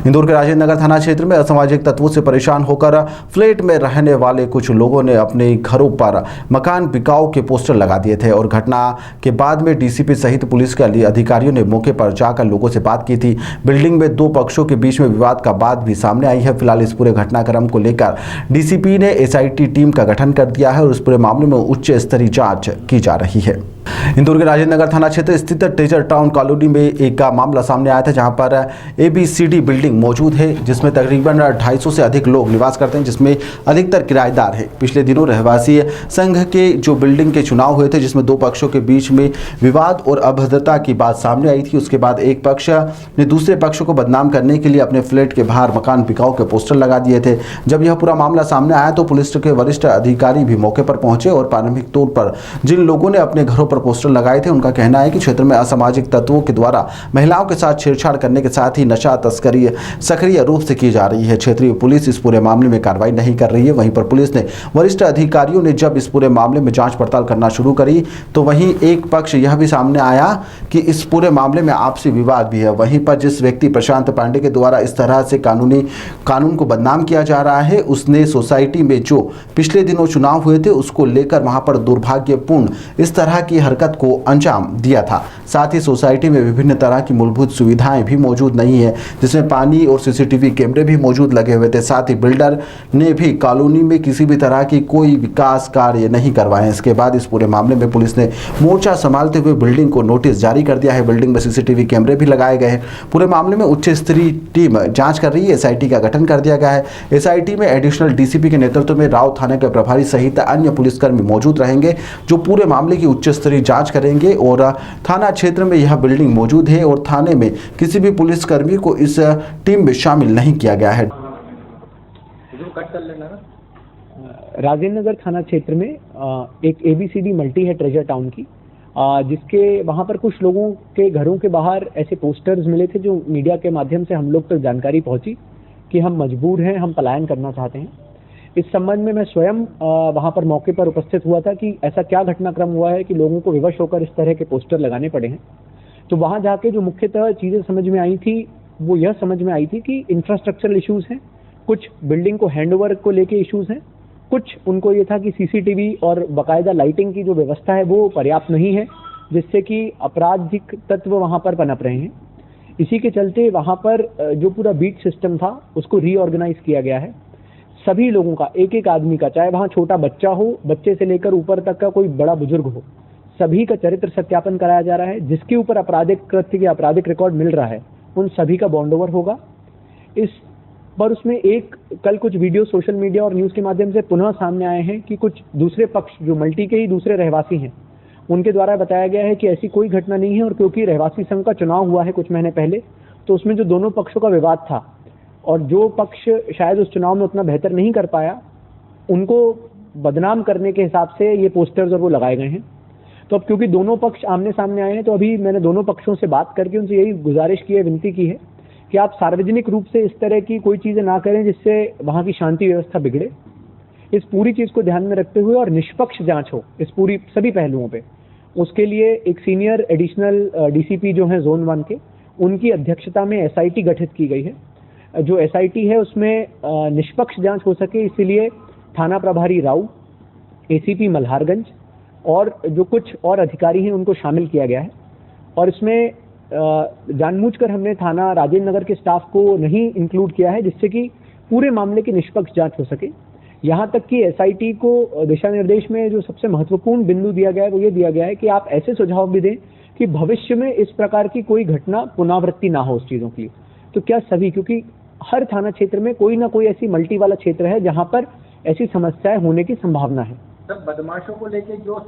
इंदौर के राजेंद्र नगर थाना क्षेत्र में असामाजिक तत्वों से परेशान होकर फ्लैट में रहने वाले कुछ लोगों ने अपने घरों पर मकान बिकाऊ के पोस्टर लगा दिए थे और घटना के बाद में डीसीपी सहित पुलिस के अधिकारियों ने मौके पर जाकर लोगों से बात की थी। बिल्डिंग में दो पक्षों के बीच में विवाद का बात भी सामने आई है। फिलहाल इस पूरे घटनाक्रम को लेकर डीसीपी ने एसआईटी टीम का गठन कर दिया है और इस पूरे मामले में उच्च स्तरीय जांच की जा रही है। इंदौर के राजेंद्र नगर थाना क्षेत्र स्थित ट्रेजर टाउन कॉलोनी में एक मामला सामने आया था, जहां पर एबीसीडी बिल्डिंग मौजूद है, जिसमें तकरीबन 250 से अधिक लोग निवास करते हैं, जिसमें अधिकतर किराएदार हैं। पिछले दिनों रहवासी संघ के जो बिल्डिंग के चुनाव हुए थे, जिसमें दो पक्षों के बीच में विवाद और अभद्रता की बात सामने आई थी। उसके बाद एक पक्ष ने दूसरे पक्ष को बदनाम करने के लिए अपने फ्लैट के बाहर मकान बिकाऊ के पोस्टर लगा दिए थे। जब यह पूरा मामला सामने आया तो पुलिस के वरिष्ठ अधिकारी भी मौके पर पहुंचे और प्रारंभिक तौर पर जिन लोगों ने अपने घरों पर पोस्टर लगाए थे, उनका कहना है कि क्षेत्र में असामाजिक तत्वों के द्वारा महिलाओं के साथ छेड़छाड़ करने के साथ ही नशा तस्करी सक्रिय रूप से की जा रही है। क्षेत्रीय पुलिस इस पूरे मामले में कार्रवाई नहीं कर रही है। वहीं पर पुलिस ने वरिष्ठ अधिकारियों ने जब इस पूरे मामले में जांच पड़ताल करना शुरू करी तो वहीं एक पक्ष यह भी सामने आया कि इस पूरे मामले में आपसी विवाद भी है। वहीं पर जिस व्यक्ति प्रशांत पांडे के द्वारा इस तरह से कानून को बदनाम किया जा रहा है, उसने सोसाइटी में जो पिछले दिनों चुनाव हुए थे उसको लेकर वहां पर दुर्भाग्यपूर्ण इस तरह की हरकत को अंजाम दिया था। साथ ही सोसाइटी में विभिन्न तरह की मूलभूत सुविधाएं भी मौजूद नहीं है, जिसमें पानी और सीसीटीवी कैमरे भी मौजूद लगे हुए थे। साथ ही बिल्डर ने भी कॉलोनी में किसी भी तरह की कोई विकास कार्य नहीं करवाए। इसके बाद इस पूरे मामले में पुलिस ने मोर्चा संभालते हुए बिल्डिंग को नोटिस जारी कर दिया है। बिल्डिंग में सीसीटीवी कैमरे भी लगाए गए हैं। पूरे मामले में उच्च स्तरीय टीम जांच कर रही है। एसआईटी का गठन कर दिया गया है। एसआईटी में एडिशनल डीसीपी के नेतृत्व में राव थाने के प्रभारी सहित अन्य पुलिसकर्मी मौजूद रहेंगे, जो पूरे मामले की उच्च स्तरीय जांच करेंगे। और थाना क्षेत्र में यह बिल्डिंग मौजूद है और थाने में किसी भी पुलिसकर्मी को इस टीम में शामिल नहीं किया गया है। राजेंद्र नगर थाना क्षेत्र में एक एबीसीडी मल्टी है ट्रेजर टाउन की, जिसके वहां पर कुछ लोगों के घरों के बाहर ऐसे पोस्टर्स मिले थे, जो मीडिया के माध्यम से हम लोग तक जानकारी पहुंची कि हम मजबूर हैं, हम पलायन करना चाहते हैं। इस संबंध में मैं स्वयं वहां पर मौके पर उपस्थित हुआ था कि ऐसा क्या घटनाक्रम हुआ है कि लोगों को विवश होकर इस तरह के पोस्टर लगाने पड़े हैं। तो वहां जाके जो मुख्यतः चीजें समझ में आई थी वो यह समझ में आई थी कि इंफ्रास्ट्रक्चरल इश्यूज हैं, कुछ बिल्डिंग को हैंडओवर को लेके इश्यूज हैं, कुछ उनको ये था कि सीसीटीवी और बाकायदा लाइटिंग की जो व्यवस्था है वो पर्याप्त नहीं है, जिससे कि आपराधिक तत्व वहां पर पनप रहे हैं। इसी के चलते वहां पर जो पूरा बीट सिस्टम था उसको रीऑर्गेनाइज किया गया है। सभी लोगों का, एक एक आदमी का, चाहे वहां छोटा बच्चा हो, बच्चे से लेकर ऊपर तक का कोई बड़ा बुजुर्ग हो, सभी का चरित्र सत्यापन कराया जा रहा है। जिसके ऊपर आपराधिक कृत्य के आपराधिक रिकॉर्ड मिल रहा है उन सभी का बॉन्ड ओवर होगा। इस पर उसमें कल कुछ वीडियो सोशल मीडिया और न्यूज के माध्यम से पुनः सामने आए हैं कि कुछ दूसरे पक्ष जो मल्टी के ही दूसरे रहवासी हैं, उनके द्वारा बताया गया है कि ऐसी कोई घटना नहीं है। और क्योंकि रहवासी संघ का चुनाव हुआ है कुछ महीने पहले, तो उसमें जो दोनों पक्षों का विवाद था और जो पक्ष शायद उस चुनाव में उतना बेहतर नहीं कर पाया, उनको बदनाम करने के हिसाब से ये पोस्टर्स और वो लगाए गए हैं। तो अब क्योंकि दोनों पक्ष आमने सामने आए हैं, तो अभी मैंने दोनों पक्षों से बात करके उनसे यही गुजारिश की है, विनती की है कि आप सार्वजनिक रूप से इस तरह की कोई चीजें ना करें जिससे वहां की शांति व्यवस्था बिगड़े। इस पूरी चीज को ध्यान में रखते हुए और निष्पक्ष जांच हो इस पूरी सभी पहलुओं पे, उसके लिए एक सीनियर एडिशनल डीसीपी जो है जोन 1 के, उनकी अध्यक्षता में एसआईटी गठित की गई है। जो एसआईटी है उसमें निष्पक्ष जांच हो सके, इसीलिए थाना प्रभारी राव, एसीपी मल्हारगंज और जो कुछ और अधिकारी हैं उनको शामिल किया गया है। और इसमें जानबूझकर हमने थाना राजेंद्र नगर के स्टाफ को नहीं इंक्लूड किया है, जिससे कि पूरे मामले की निष्पक्ष जांच हो सके। यहाँ तक कि एसआईटी को दिशा निर्देश में जो सबसे महत्वपूर्ण बिंदु दिया गया है वो ये दिया गया है कि आप ऐसे सुझाव भी दें कि भविष्य में इस प्रकार की कोई घटना पुनरावृत्ति ना हो उस चीजों के लिए। तो क्या सभी, क्योंकि हर थाना क्षेत्र में कोई ना कोई ऐसी मल्टी वाला क्षेत्र है जहां पर ऐसी समस्याएं होने की संभावना है। सर, बदमाशों को लेके जो